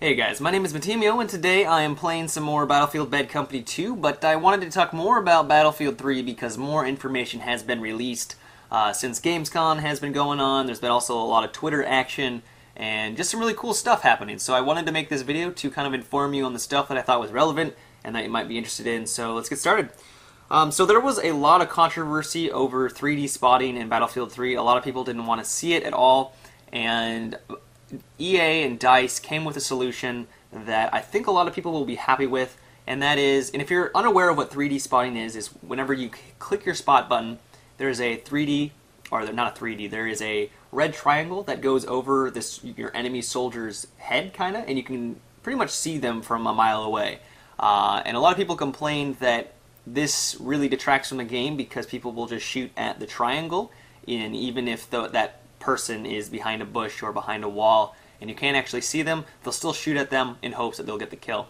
Hey guys, my name is Matimio, and today I am playing some more Battlefield Bad Company 2, but I wanted to talk more about Battlefield 3 because more information has been released since Gamescom has been going on. There's been also a lot of Twitter action and just some really cool stuff happening. So I wanted to make this video to kind of inform you on the stuff that I thought was relevant and that you might be interested in. So let's get started. So there was a lot of controversy over 3D spotting in Battlefield 3. A lot of people didn't want to see it at all, and EA and DICE came with a solution that I think a lot of people will be happy with, and that is, and if you're unaware of what 3D spotting is whenever you click your spot button, there's a 3D, or not a 3D, there is a red triangle that goes over your enemy soldier's head, kind of, and you can pretty much see them from a mile away. And a lot of people complained that this really detracts from the game because people will just shoot at the triangle, and even if that person is behind a bush or behind a wall and you can't actually see them, they'll still shoot at them in hopes that they'll get the kill.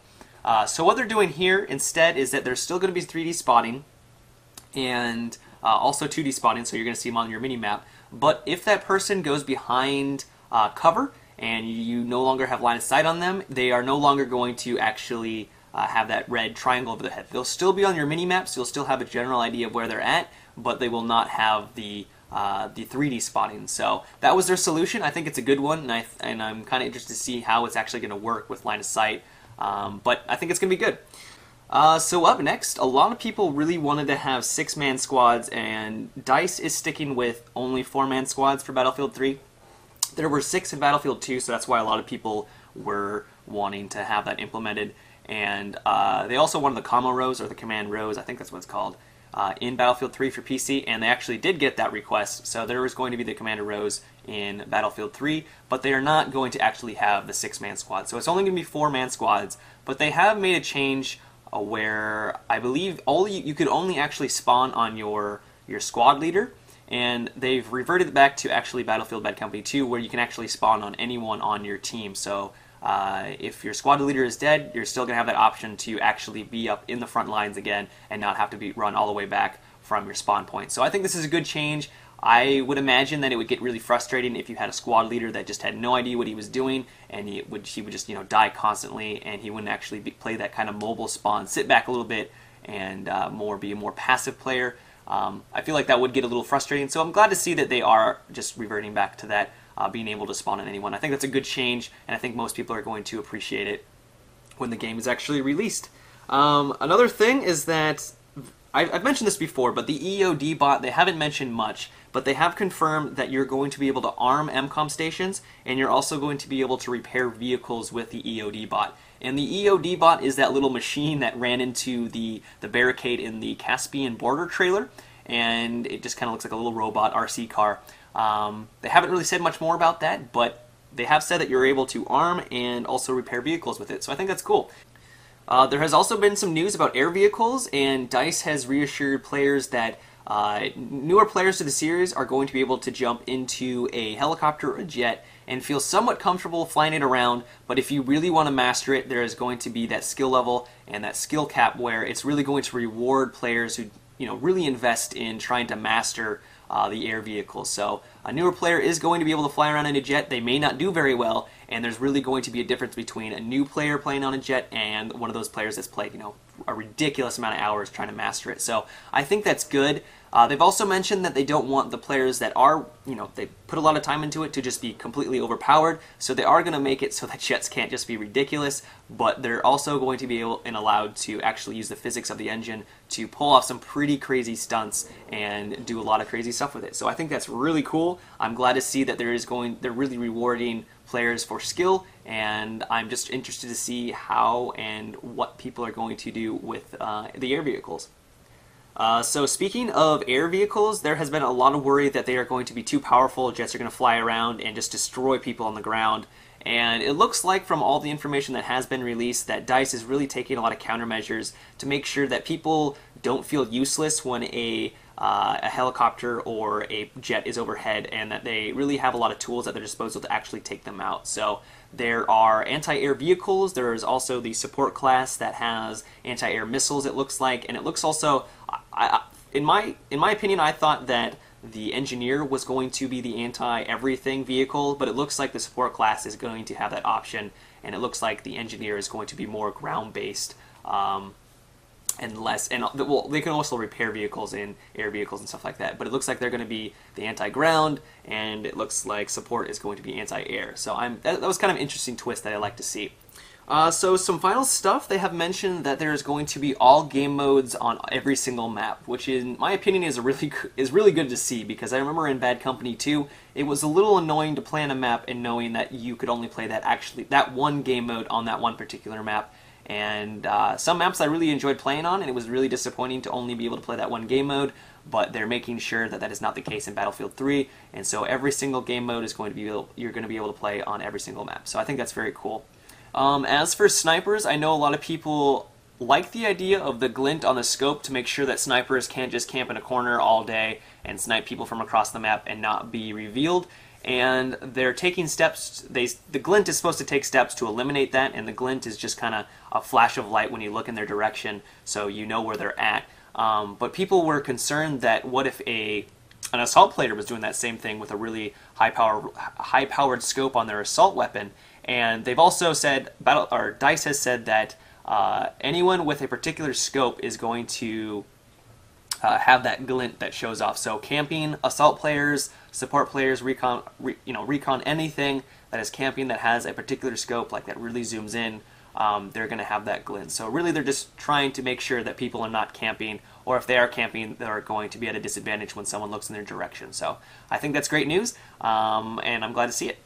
So what they're doing here instead is that there's still going to be 3D spotting and also 2D spotting, so you're going to see them on your mini-map. But if that person goes behind cover and you no longer have line of sight on them, they are no longer going to actually have that red triangle over their head. They'll still be on your mini-map, so you'll still have a general idea of where they're at, but they will not have the 3D spotting. So that was their solution. I think it's a good one, and I'm kind of interested to see how it's actually going to work with line of sight. But I think it's going to be good. So up next, a lot of people really wanted to have 6-man squads, and DICE is sticking with only 4-man squads for Battlefield 3. There were 6 in Battlefield 2, so that's why a lot of people were wanting to have that implemented. And they also wanted the commo rows, or the command rows, I think that's what it's called, in Battlefield 3 for PC, and they actually did get that request, so there is going to be the commander rows in Battlefield 3, but they are not going to actually have the 6-man squad. So it's only going to be 4-man squads, but they have made a change where I believe you could only actually spawn on your squad leader, and they've reverted it back to actually Battlefield Bad Company 2, where you can actually spawn on anyone on your team. So if your squad leader is dead, you're still going to have that option to actually be up in the front lines again and not have to run all the way back from your spawn point. So I think this is a good change. I would imagine that it would get really frustrating if you had a squad leader that just had no idea what he was doing, and he would just die constantly, and he wouldn't actually play that kind of mobile spawn, sit back a little bit, and be a more passive player. I feel like that would get a little frustrating, so I'm glad to see that they are just reverting back to that. Being able to spawn on anyone. I think that's a good change, and I think most people are going to appreciate it when the game is actually released. Another thing is that, I've mentioned this before, but the EOD Bot, they haven't mentioned much, but they have confirmed that you're going to be able to arm MCOM stations, and you're also going to be able to repair vehicles with the EOD Bot. And the EOD Bot is that little machine that ran into the barricade in the Caspian border trailer, and it just kind of looks like a little robot RC car. They haven't really said much more about that, but they have said that you're able to arm and also repair vehicles with it, so I think that's cool. There has also been some news about air vehicles, and DICE has reassured players that newer players to the series are going to be able to jump into a helicopter or a jet and feel somewhat comfortable flying it around, but if you really want to master it, there is going to be that skill level and that skill cap where it's really going to reward players who really invest in trying to master the air vehicles. So a newer player is going to be able to fly around in a jet. They may not do very well, and there's really going to be a difference between a new player playing on a jet and one of those players that's played a ridiculous amount of hours trying to master it. So I think that's good. They've also mentioned that they don't want the players that are, they put a lot of time into it to just be completely overpowered, so they are going to make it so that jets can't just be ridiculous, but they're also going to be able and allowed to actually use the physics of the engine to pull off some pretty crazy stunts and do a lot of crazy stuff with it. So I think that's really cool. I'm glad to see that they're really rewarding players for skill, and I'm just interested to see how and what people are going to do with the air vehicles. So speaking of air vehicles, there has been a lot of worry that they are going to be too powerful. Jets are going to fly around and just destroy people on the ground. And it looks like from all the information that has been released that DICE is really taking a lot of countermeasures to make sure that people don't feel useless when a helicopter or a jet is overhead, and that they really have a lot of tools at their disposal to actually take them out. So there are anti-air vehicles. There is also the support class that has anti-air missiles, it looks like, and it looks also, in my opinion, I thought that the engineer was going to be the anti-everything vehicle, but it looks like the support class is going to have that option, and it looks like the engineer is going to be more ground-based and less, and well, they can also repair vehicles and air vehicles and stuff like that, but it looks like they're going to be the anti-ground, and it looks like support is going to be anti-air. So that was kind of an interesting twist that I like to see. So some final stuff, they have mentioned that there's going to be all game modes on every single map, which in my opinion is really good to see, because I remember in Bad Company 2, it was a little annoying to play on a map and knowing that you could only play that one game mode on that one particular map. And some maps I really enjoyed playing on, and it was really disappointing to only be able to play that one game mode, but they're making sure that that is not the case in Battlefield 3, and so every single game mode is going to be you're going to be able to play on every single map. So I think that's very cool. As for snipers, I know a lot of people like the idea of the glint on the scope to make sure that snipers can't just camp in a corner all day and snipe people from across the map and not be revealed. And they're taking steps. The glint is supposed to take steps to eliminate that, and the glint is just kind of a flash of light when you look in their direction, so you know where they're at. But people were concerned that what if an assault player was doing that same thing with a really high-powered scope on their assault weapon. And they've also said, DICE has said that anyone with a particular scope is going to have that glint that shows off. So camping, assault players, support players, recon, anything that is camping that has a particular scope, like that really zooms in, they're going to have that glint. So really they're just trying to make sure that people are not camping, or if they are camping, they're going to be at a disadvantage when someone looks in their direction. So I think that's great news, and I'm glad to see it.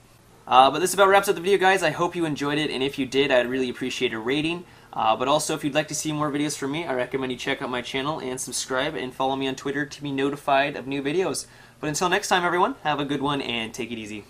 But this about wraps up the video, guys. I hope you enjoyed it, and if you did, I'd really appreciate a rating. But also, if you'd like to see more videos from me, I recommend you check out my channel and subscribe and follow me on Twitter to be notified of new videos. But until next time, everyone, have a good one and take it easy.